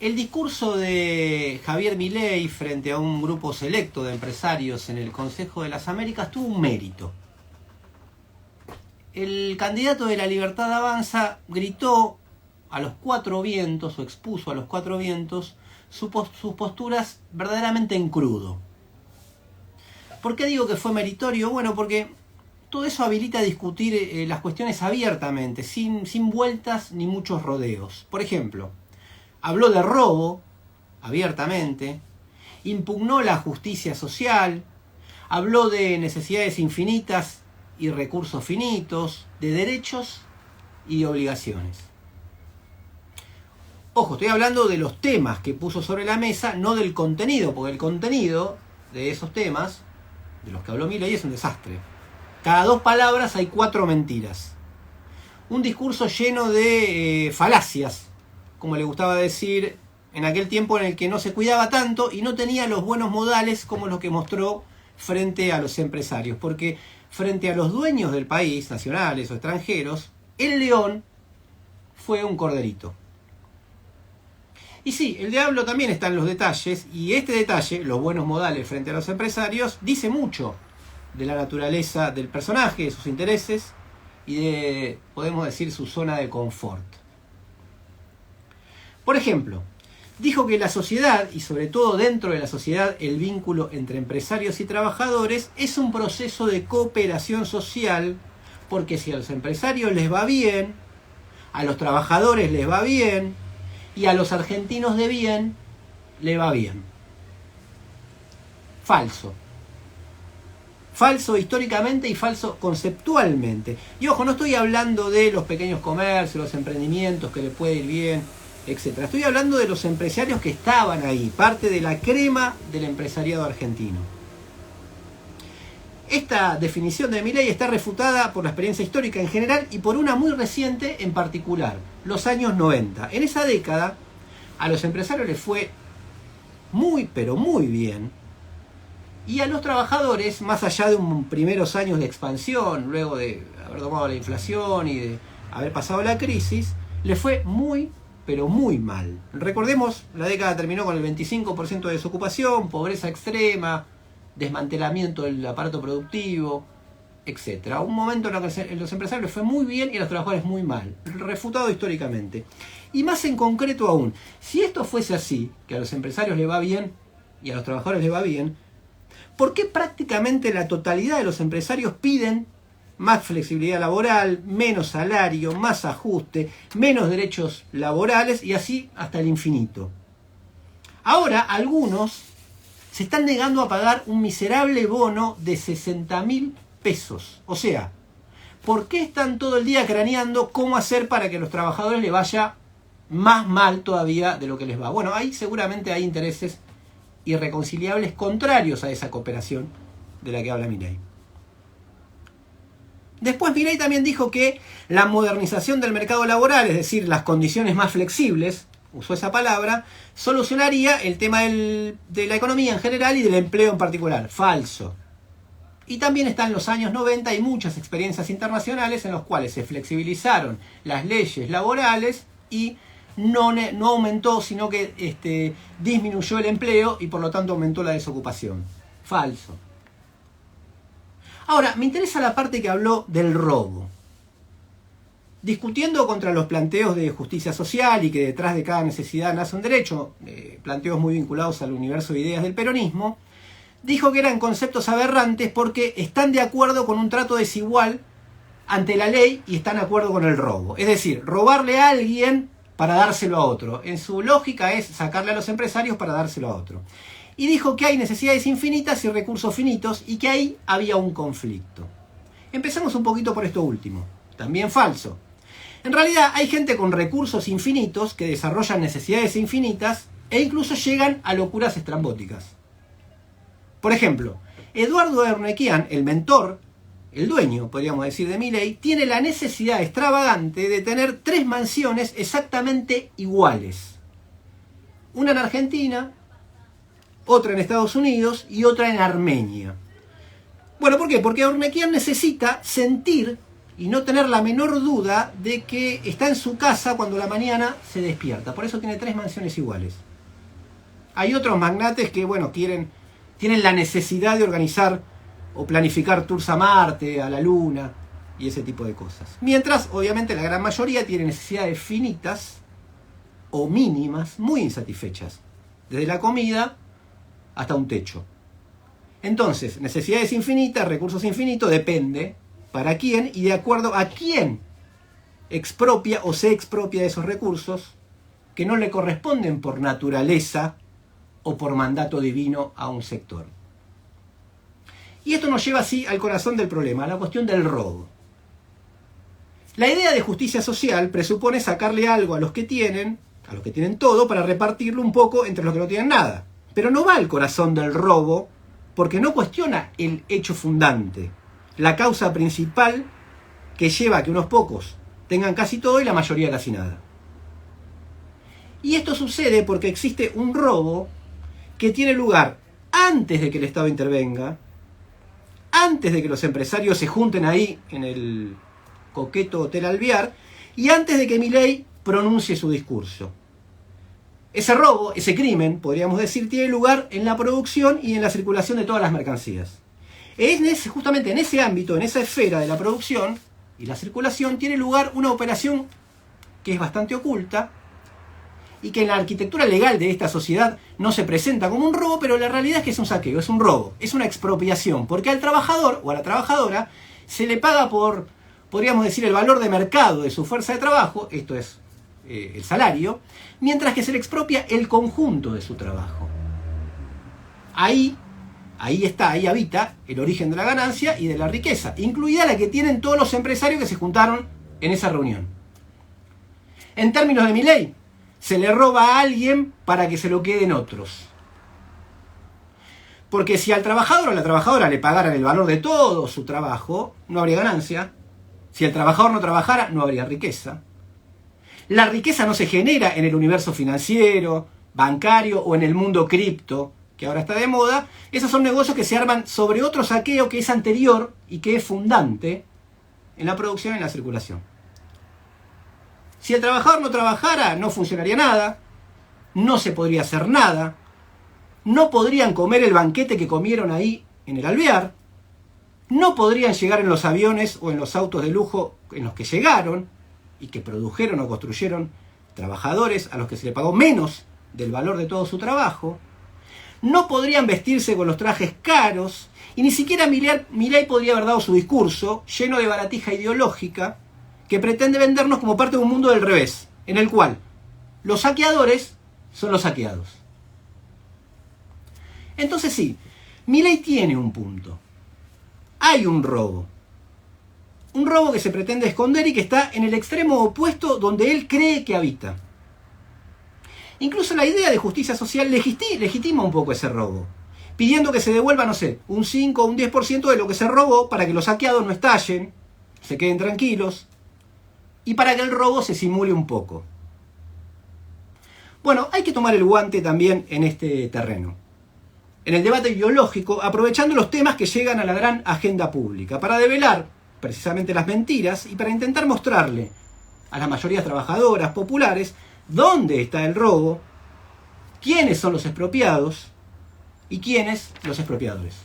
El discurso de Javier Milei frente a un grupo selecto de empresarios en el Consejo de las Américas tuvo un mérito. El candidato de La Libertad Avanza gritó a los cuatro vientos, o expuso a los cuatro vientos, sus posturas verdaderamente en crudo. ¿Por qué digo que fue meritorio? Bueno, porque todo eso habilita a discutir las cuestiones abiertamente, sin vueltas ni muchos rodeos. Por ejemplo, habló de robo abiertamente, impugnó la justicia social, habló de necesidades infinitas y recursos finitos, de derechos y de obligaciones. Ojo, estoy hablando de los temas que puso sobre la mesa, no del contenido, porque el contenido de esos temas, de los que habló Milei, es un desastre. Cada dos palabras hay cuatro mentiras. Un discurso lleno de falacias, como le gustaba decir en aquel tiempo en el que no se cuidaba tanto y no tenía los buenos modales como los que mostró frente a los empresarios. Porque frente a los dueños del país, nacionales o extranjeros, el león fue un corderito. Y sí, el diablo también está en los detalles, y este detalle, los buenos modales frente a los empresarios, dice mucho de la naturaleza del personaje, de sus intereses y de, podemos decir, su zona de confort. Por ejemplo, dijo que la sociedad, y sobre todo dentro de la sociedad, el vínculo entre empresarios y trabajadores es un proceso de cooperación social, porque si a los empresarios les va bien, a los trabajadores les va bien, y a los argentinos de bien, le va bien. Falso. Falso históricamente y falso conceptualmente. Y ojo, no estoy hablando de los pequeños comercios, los emprendimientos que le puede ir bien, etc. Estoy hablando de los empresarios que estaban ahí, parte de la crema del empresariado argentino. Esta definición de Milei está refutada por la experiencia histórica en general y por una muy reciente en particular, los años 90. En esa década a los empresarios les fue muy, pero muy bien, y a los trabajadores, más allá de unos primeros años de expansión, luego de haber tomado la inflación y de haber pasado la crisis, les fue muy, pero muy mal. Recordemos, la década terminó con el 25% de desocupación, pobreza extrema, desmantelamiento del aparato productivo, etc. Un momento en el que los empresarios les fue muy bien y a los trabajadores muy mal, refutado históricamente. Y más en concreto aún, si esto fuese así, que a los empresarios les va bien y a los trabajadores les va bien, ¿por qué prácticamente la totalidad de los empresarios piden más flexibilidad laboral, menos salario, más ajuste, menos derechos laborales y así hasta el infinito? Ahora algunos se están negando a pagar un miserable bono de 60.000 pesos. O sea, ¿por qué están todo el día craneando cómo hacer para que a los trabajadores les vaya más mal todavía de lo que les va? Bueno, ahí seguramente hay intereses irreconciliables contrarios a esa cooperación de la que habla Milei. Después Milei también dijo que la modernización del mercado laboral, es decir, las condiciones más flexibles, usó esa palabra, solucionaría el tema de la economía en general y del empleo en particular. Falso. Y también están los años 90 y muchas experiencias internacionales en los cuales se flexibilizaron las leyes laborales y no aumentó, sino que disminuyó el empleo y por lo tanto aumentó la desocupación. Falso. Ahora, me interesa la parte que habló del robo. Discutiendo contra los planteos de justicia social y que detrás de cada necesidad nace un derecho, planteos muy vinculados al universo de ideas del peronismo, dijo que eran conceptos aberrantes porque están de acuerdo con un trato desigual ante la ley y están de acuerdo con el robo. Es decir, robarle a alguien para dárselo a otro. En su lógica es sacarle a los empresarios para dárselo a otro. Y dijo que hay necesidades infinitas y recursos finitos y que ahí había un conflicto. Empecemos un poquito por esto último. También falso. En realidad hay gente con recursos infinitos que desarrollan necesidades infinitas e incluso llegan a locuras estrambóticas. Por ejemplo, Eduardo Ernequian, el mentor, el dueño, podríamos decir, de Milei, tiene la necesidad extravagante de tener 3 mansiones exactamente iguales. Una en Argentina, otra en Estados Unidos y otra en Armenia. Bueno, ¿por qué? Porque Ernequian necesita sentir y no tener la menor duda de que está en su casa cuando la mañana se despierta. Por eso tiene 3 mansiones iguales. Hay otros magnates que, bueno, tienen la necesidad de organizar o planificar tours a Marte, a la Luna y ese tipo de cosas. Mientras, obviamente, la gran mayoría tiene necesidades finitas o mínimas, muy insatisfechas. Desde la comida hasta un techo. Entonces, necesidades infinitas, recursos infinitos, depende para quién y de acuerdo a quién expropia o se expropia de esos recursos que no le corresponden por naturaleza o por mandato divino a un sector. Y esto nos lleva así al corazón del problema, a la cuestión del robo. La idea de justicia social presupone sacarle algo a los que tienen todo, para repartirlo un poco entre los que no tienen nada. Pero no va al corazón del robo, porque no cuestiona el hecho fundante, la causa principal que lleva a que unos pocos tengan casi todo y la mayoría casi nada. Y esto sucede porque existe un robo que tiene lugar antes de que el Estado intervenga, antes de que los empresarios se junten ahí en el coqueto Hotel Alvear y antes de que Milei pronuncie su discurso. Ese robo, ese crimen, podríamos decir, tiene lugar en la producción y en la circulación de todas las mercancías. Justamente en ese ámbito, en esa esfera de la producción y la circulación, tiene lugar una operación que es bastante oculta y que en la arquitectura legal de esta sociedad no se presenta como un robo, pero la realidad es que es un saqueo, es un robo, es una expropiación, porque al trabajador o a la trabajadora se le paga por, podríamos decir, el valor de mercado de su fuerza de trabajo, esto es el salario, mientras que se le expropia el conjunto de su trabajo. Ahí habita el origen de la ganancia y de la riqueza, incluida la que tienen todos los empresarios que se juntaron en esa reunión. En términos de Milei, se le roba a alguien para que se lo queden otros. Porque si al trabajador o a la trabajadora le pagaran el valor de todo su trabajo, no habría ganancia. Si el trabajador no trabajara, no habría riqueza. La riqueza no se genera en el universo financiero, bancario o en el mundo cripto, que ahora está de moda. Esos son negocios que se arman sobre otro saqueo que es anterior y que es fundante en la producción y en la circulación. Si el trabajador no trabajara, no funcionaría nada, no se podría hacer nada, no podrían comer el banquete que comieron ahí en el Alvear, no podrían llegar en los aviones o en los autos de lujo en los que llegaron y que produjeron o construyeron trabajadores a los que se le pagó menos del valor de todo su trabajo, no podrían vestirse con los trajes caros y ni siquiera Milei podría haber dado su discurso lleno de baratija ideológica que pretende vendernos como parte de un mundo del revés, en el cual los saqueadores son los saqueados. Entonces sí, Milei tiene un punto. Hay un robo. Un robo que se pretende esconder y que está en el extremo opuesto donde él cree que habita. Incluso la idea de justicia social legitima un poco ese robo, pidiendo que se devuelva, no sé, un 5 o un 10% de lo que se robó para que los saqueados no estallen, se queden tranquilos, y para que el robo se simule un poco. Bueno, hay que tomar el guante también en este terreno, en el debate ideológico, aprovechando los temas que llegan a la gran agenda pública, para develar precisamente las mentiras y para intentar mostrarle a las mayorías trabajadoras populares dónde está el robo, quiénes son los expropiados y quiénes los expropiadores.